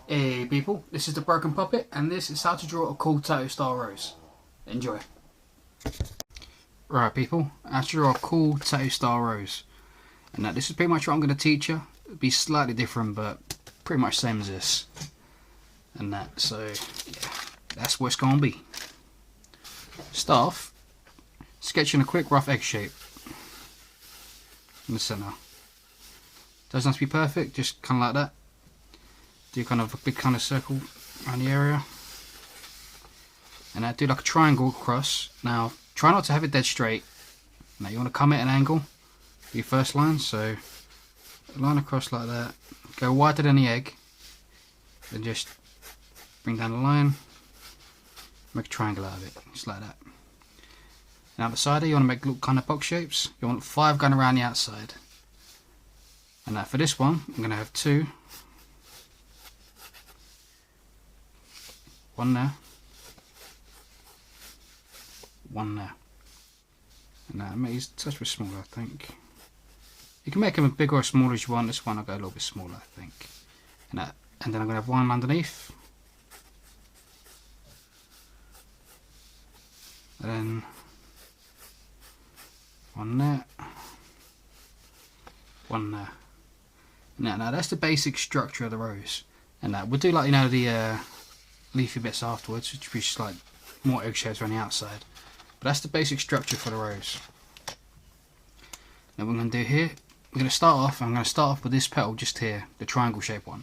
Hey people, this is the Broken Puppet, and this is how to draw a cool tattoo style rose. Enjoy. Right people, how to draw a cool tattoo style rose. And this is pretty much what I'm going to teach you. It'll be slightly different, but pretty much same as this. And so yeah, that's what it's going to be. Start off sketching a quick rough egg shape in the centre. Doesn't have to be perfect, just kind of like that. Do kind of a big kind of circle around the area, and do like a triangle across. Now try not to have it dead straight. Now you want to come at an angle for your first line, so line across like that, go wider than the egg, then just bring down the line, make a triangle out of it, just like that. Now the side you want to make little kind of box shapes. You want 5 going around the outside, and for this one I'm going to have 2. One there, one there, and that makes it a touch bit smaller, I think. You can make them as big or as small as you want. This one I'll go a little bit smaller, I think. And then I'm going to have one underneath, and then one there, one there. Now that's the basic structure of the rose, and we'll do like the leafy bits afterwards, which will be just like more egg shapes around the outside. But that's the basic structure for the rose. Now what we're going to do here, I'm going to start off with this petal just here, the triangle shaped one.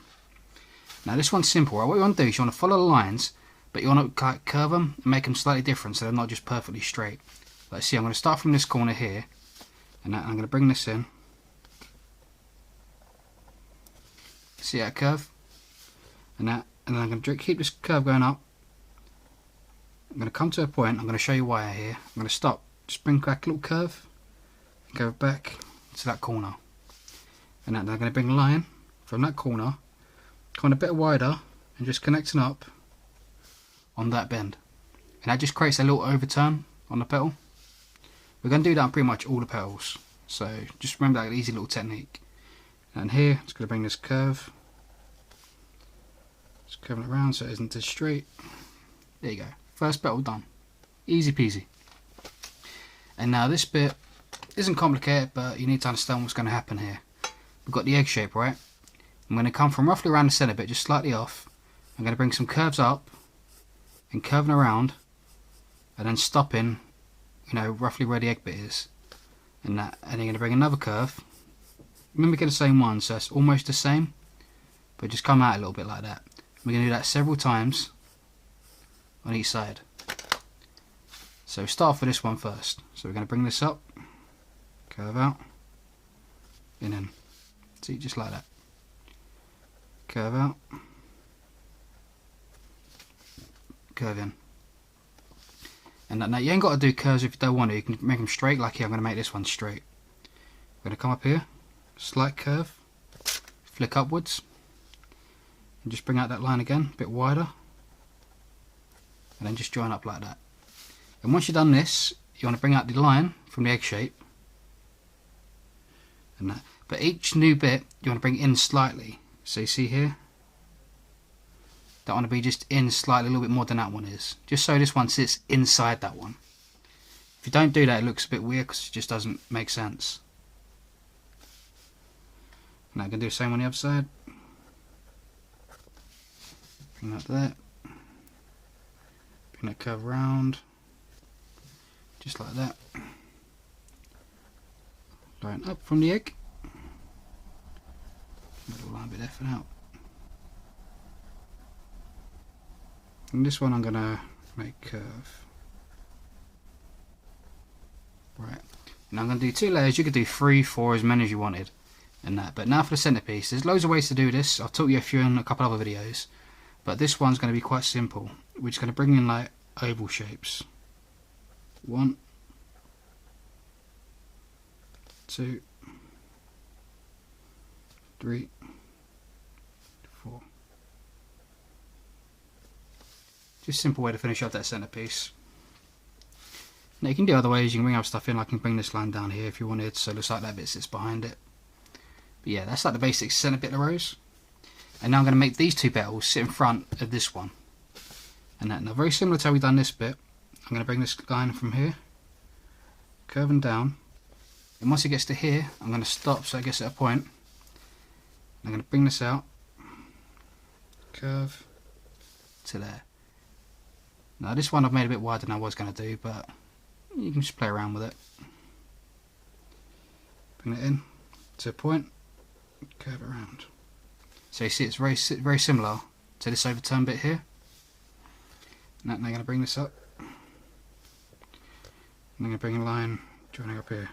Now this one's simple, right? What you want to do is you want to follow the lines, but you want to curve them and make them slightly different so they're not just perfectly straight. Let's see, I'm going to start from this corner here, and I'm going to bring this in. See that curve? And then I'm going to keep this curve going up. I'm going to come to a point, I'm going to show you why here. I'm going to stop, just bring back a little curve, and go back to that corner. And then I'm going to bring a line from that corner, going a bit wider, and just connecting up on that bend. And that just creates a little overturn on the petal. We're going to do that on pretty much all the petals. So just remember that easy little technique. And here, I'm just going to bring this curve. Just curving it around so it isn't as straight. There you go. First petal done. Easy peasy. And now this bit isn't complicated, but you need to understand what's going to happen here. We've got the egg shape, right? I'm going to come from roughly around the centre bit, just slightly off. I'm going to bring some curves up and curving around, and then stopping, roughly where the egg bit is. And then you're going to bring another curve, mimicking the same one, so it's almost the same, but just come out a little bit like that. We're going to do that several times on each side. So start off with this one first. So we're going to bring this up, curve out, and then see, just like that. Curve out, curve in. And now you ain't got to do curves if you don't want to. You can make them straight, like here. I'm going to make this one straight. We're going to come up here, slight curve, flick upwards. And just bring out that line again, a bit wider, and then just join up like that. And once you've done this, you want to bring out the line from the egg shape, and that. But each new bit you want to bring in slightly. So you see here, that want to be just in slightly, a little bit more than that one is, just so this one sits inside that one. If you don't do that, it looks a bit weird because it just doesn't make sense. Now I'm going to do the same on the other side. Bring that there, bring that curve round, just like that. Line up from the egg, little line bit there for now. And this one I'm going to make curve. Right, and I'm going to do 2 layers. You could do 3, 4, as many as you wanted, and that. But now for the centerpiece, there's loads of ways to do this. I've taught you a few in a couple other videos. But this one's going to be quite simple. We're just going to bring in like oval shapes. 1, 2, 3, 4. Just a simple way to finish off that centerpiece. Now you can do other ways, you can bring other stuff in, like you can bring this line down here if you wanted, so it looks like that bit sits behind it. But yeah, that's like the basic centre bit of the rose. And now I'm going to make these two petals sit in front of this one. And that, now very similar to how we've done this bit, I'm going to bring this line from here, curving down. And once it gets to here, I'm going to stop so it gets at a point. I'm going to bring this out, curve to there. Now this one I've made a bit wider than I was going to do, but you can just play around with it. Bring it in to a point, curve it around. So you see it's very similar to this overturned bit here. Now I'm going to bring this up. I'm going to bring a line joining up here.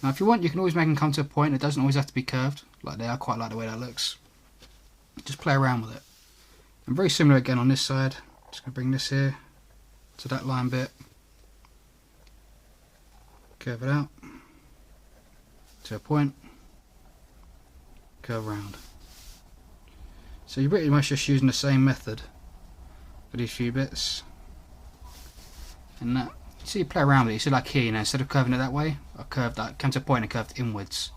Now if you want, you can always make them come to a point. It doesn't always have to be curved like they are. I quite like the way that looks. Just play around with it. And very similar again on this side. Just going to bring this here to that line bit. Curve it out to a point. Curve around. So you're pretty much just using the same method for these few bits. And that. So you play around with it. You see, like here, you know, instead of curving it that way, I curved that, came to a point and curved inwards.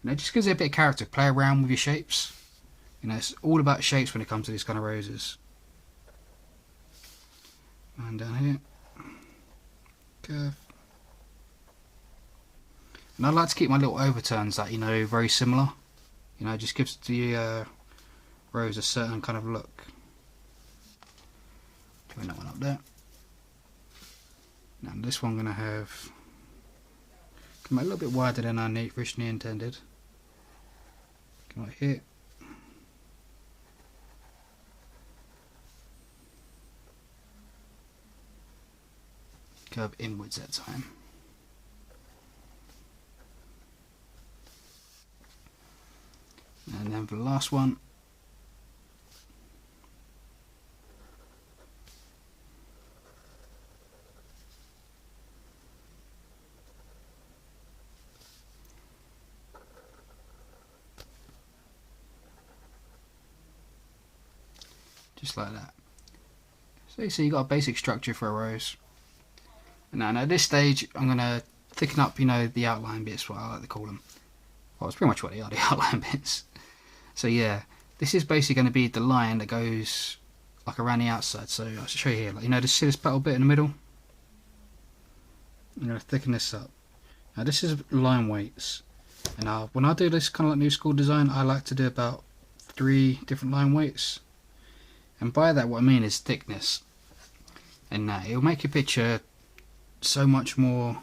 And it just gives it a bit of character. Play around with your shapes. You know, it's all about shapes when it comes to these kind of roses. Line down here, curve. And I like to keep my little overturns that, you know, very similar. You know, it just gives the rose a certain kind of look. Putting that one up there. Now this one I'm going to have come out a little bit wider than I originally intended. Come out here. Curve inwards that time. And then for the last one, just like that. So you see, you got a basic structure for a rose. And now at this stage, I'm going to thicken up, you know, the outline bits, what I like to call them. Well, it's pretty much what they are, the outline bits. So yeah, this is basically going to be the line that goes like around the outside. So I'll show you here, like, you know, see this petal bit in the middle? I'm going to thicken this up. Now this is line weights. And when I do this kind of like new school design, I like to do about 3 different line weights. And by that, what I mean is thickness. And it'll make your picture so much more,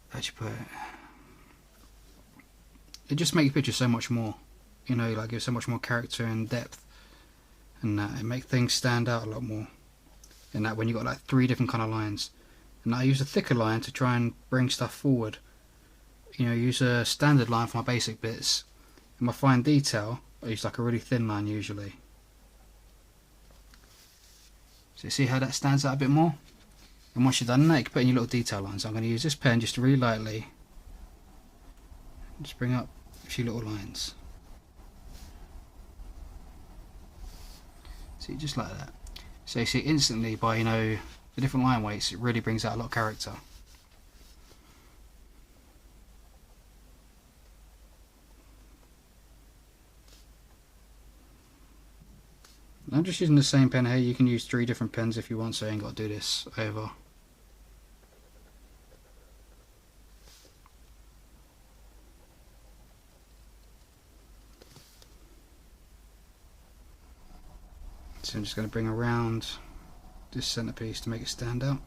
how'd you put it? It just makes your picture so much more, you know, like give so much more character and depth, and it make things stand out a lot more. And that when you got like 3 different kind of lines, and I use a thicker line to try and bring stuff forward. You know, use a standard line for my basic bits, and my fine detail I use like a really thin line usually. So you see how that stands out a bit more? And once you've done that, you can put in your little detail lines. I'm going to use this pen just really lightly, just bring up a few little lines. See, just like that. So you see instantly by, you know, the different line weights, it really brings out a lot of character. I'm just using the same pen here. You can use 3 different pens if you want, so you ain't got to do this over. So I'm just going to bring around this centerpiece to make it stand out.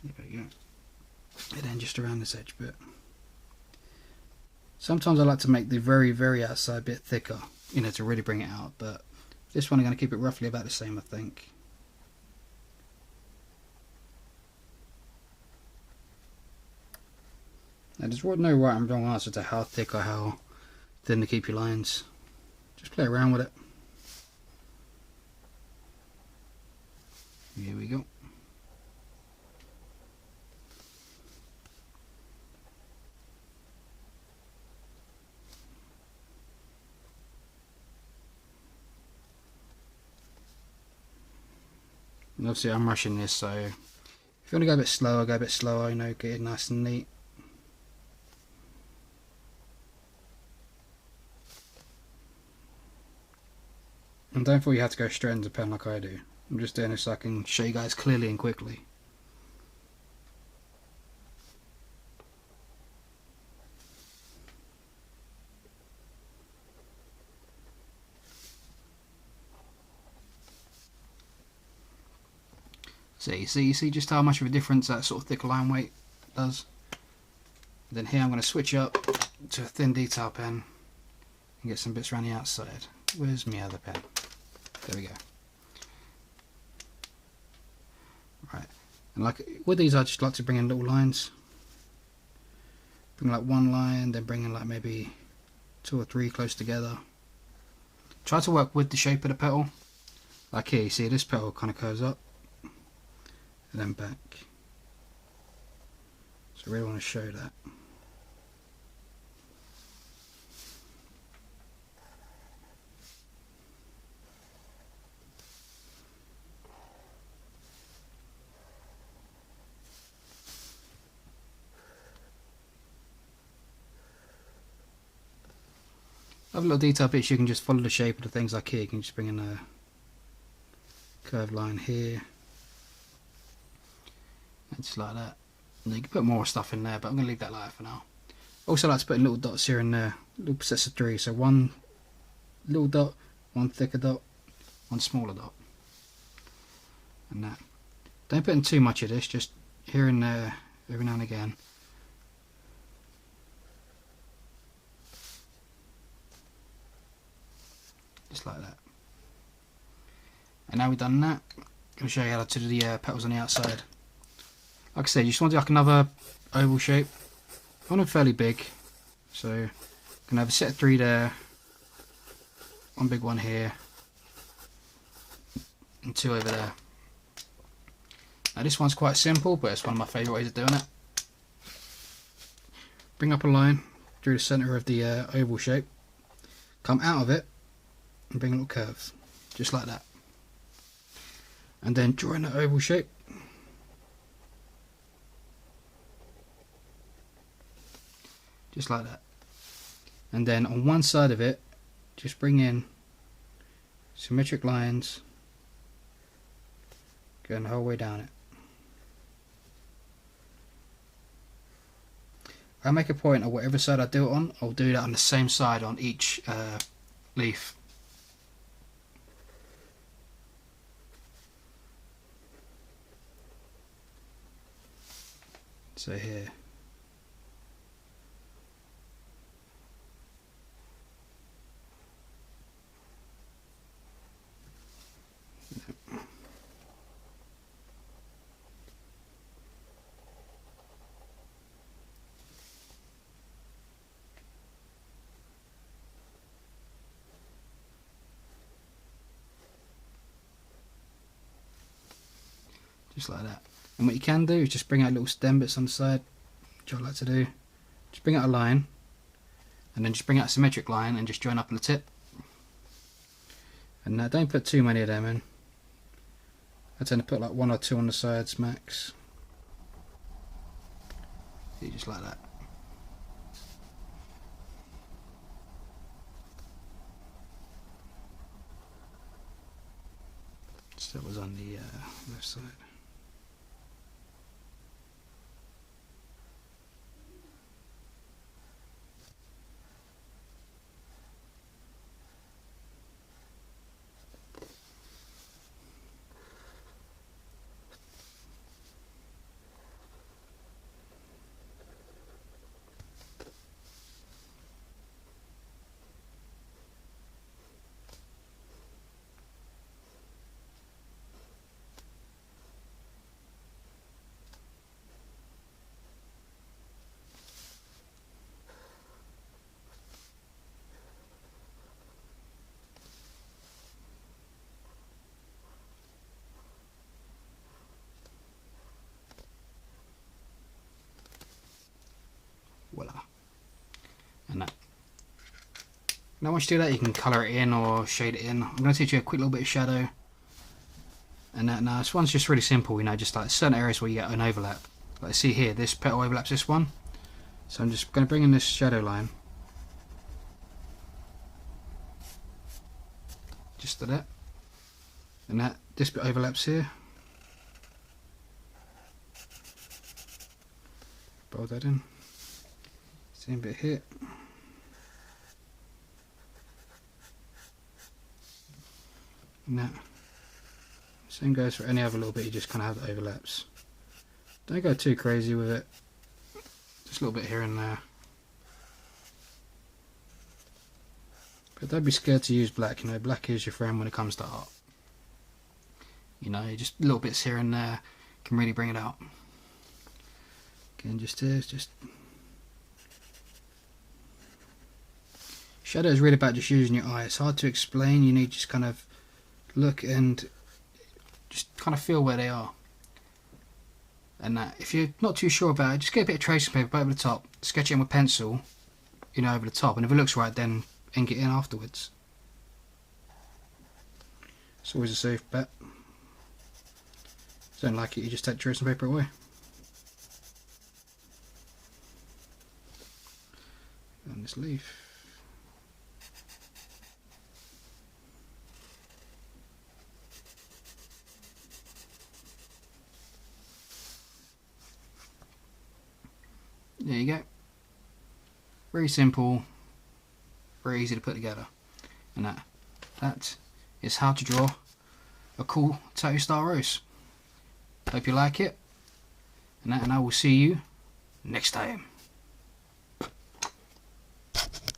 There we go. And then just around this edge bit. Sometimes I like to make the very outside bit thicker, you know, to really bring it out, but this one I'm going to keep it roughly about the same, I think. Now there's no right and wrong answer to how thick or how thin to keep your lines. Just play around with it. Here we go. And obviously I'm rushing this, so if you want to go a bit slower, go a bit slower, you know, get it nice and neat. And don't feel you have to go straight into the pen like I do. I'm just doing this so I can show you guys clearly and quickly. So you see just how much of a difference that sort of thick line weight does. Then here I'm going to switch up to a thin detail pen and get some bits around the outside. Where's my other pen? There we go. Right, and like with these I just like to bring in little lines. Bring like one line, then bring in like maybe 2 or 3 close together. Try to work with the shape of the petal. Like here, you see this petal kind of curves up and then back. So I really want to show that. Other little detail bits, you can just follow the shape of the things like here. You can just bring in a curved line here. And just like that. And you can put more stuff in there, but I'm going to leave that like that for now. Also like to put in little dots here and there. Little sets of 3. So one little dot, one thicker dot, one smaller dot. And that. Don't put in too much of this, just here and there, every now and again. Just like that. And now we've done that, I'm going to show you how to do the petals on the outside. Like I said, you just want to do like another oval shape. I want them fairly big, so I'm going to have a set of 3 there, one big one here, and 2 over there. Now this one's quite simple, but it's one of my favourite ways of doing it. Bring up a line through the centre of the oval shape, come out of it, and bring a little curve, just like that. And then draw in that oval shape. Just like that. And then on one side of it, just bring in symmetric lines, going the whole way down it. I make a point of whatever side I do it on, I'll do that on the same side on each leaf. So here. Just like that. And what you can do is just bring out little stem bits on the side, which I like to do. Just bring out a line, and then just bring out a symmetric line and just join up on the tip. And now don't put too many of them in. I tend to put like 1 or 2 on the sides max. See, just like that. So that was on the left side. Now once you do that, you can colour it in or shade it in. I'm going to teach you a quick little bit of shadow. And that, now this one's just really simple, you know, just like certain areas where you get an overlap. Like see here, this petal overlaps this one. So I'm just going to bring in this shadow line. Just to that. And that, this bit overlaps here. Bold that in. Same bit here. And that. Same goes for any other little bit, you just kind of have the overlaps. Don't go too crazy with it. Just a little bit here and there. But don't be scared to use black, you know, black is your friend when it comes to art. You know, just little bits here and there can really bring it out. Again, just here, it's just... Shadow is really about just using your eye. It's hard to explain, you need to just kind of look and just kind of feel where they are. And that, if you're not too sure about it, just get a bit of tracing paper over the top, sketch it in with pencil, you know, over the top, and if it looks right, then ink it in afterwards. It's always a safe bet. If you don't like it, you just take the tracing paper away. And this leaf. There you go. Very simple, very easy to put together. And that is how to draw a cool tattoo style rose. Hope you like it. And I will see you next time.